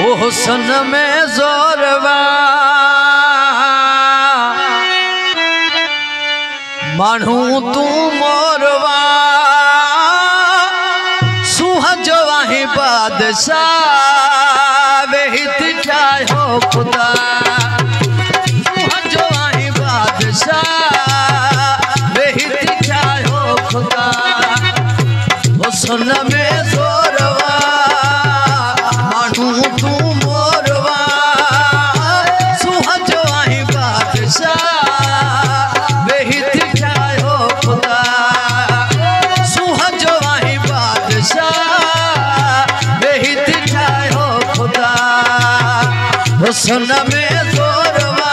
ओ हुस्न में जोरवा मानू तू मोरवा सुहज वाही बादशाह वेहित चाहे हो खुदा सुहज वाही बादशाह वेहित चाहे हो खुदा हुस्न में जोरवा मानू तू मोरवा सुहज वाही बादशाह हुस्न में जोरवा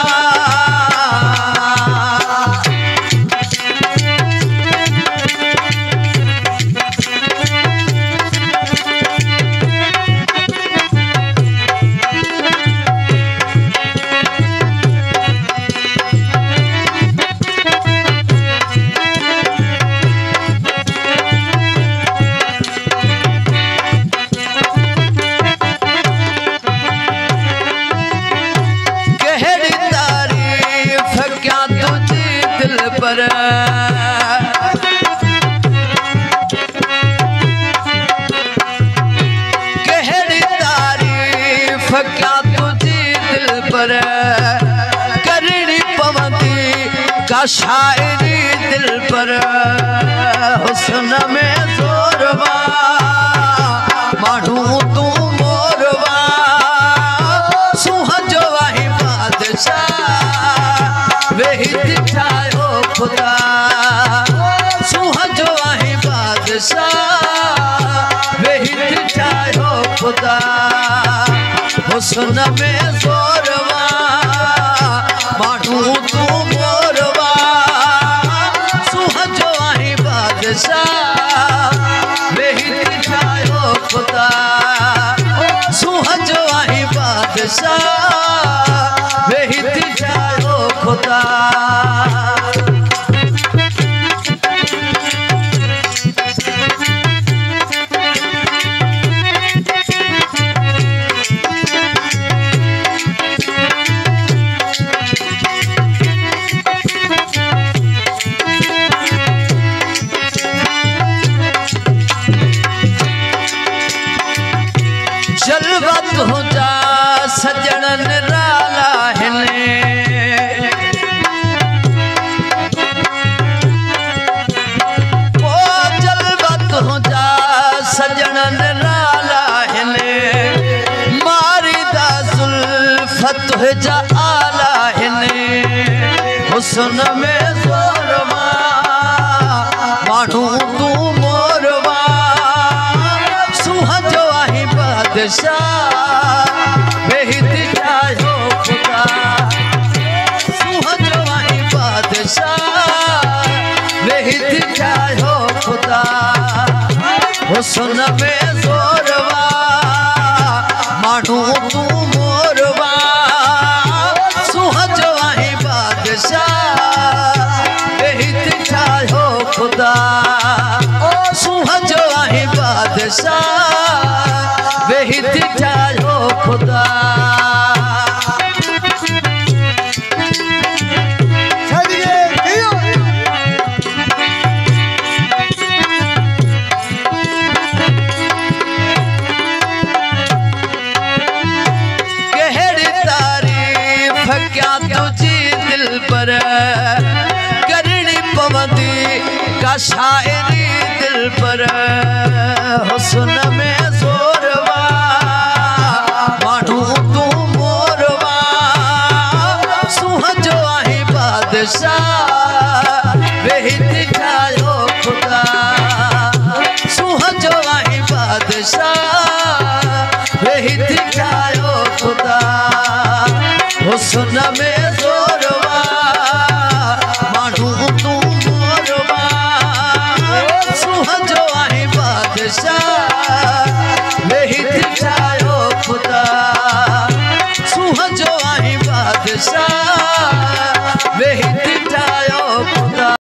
गहरी तारीफ क्या तुझी दिल पर करनी पवती का शायरी दिल पर हुस्न में जोरवा मानू तू मोरवा सुहज वाही बादशाह वेहित चाहे हो खुदा सुहज वाही बादशाह वेहित चाहे हो खुदा हुस्न में जोरवा मानू तू मोरवा सुहज वाही बादशाह वेहित चाहे हो खुदा सुहज वाही बादशाह वेहित चाहे हो खुदा जलवत हो जा सजन निराला हिने ओ जलवत हो जा सजन निराला हिने मारी दा जुल्फत हो जा आला हिने हुस्न में जोरवा मानू तू मोरवा सुहज वाही बादशाह वेहित चाहे हो खुदा सुहज वाही बादशाह वेहित चाहे हो खुदा हुस्न में जोरवा मानू तू मोरवा सुहज वाही बादशाह वेहित चाहे हो खुदा सुहज वाही बादशाह वेहित चाहे हो खुदा गहरी तारीफ क्या तुझी दिल पर करनी पवती का शायरी दिल पर हुस्न में जोरवा मानू तू मोरवा सुहज वाही बादशाह वेहित चाहे हो खुदा सुहज वाही बादशाह वेहित चाहे हो खुदा हुस्न में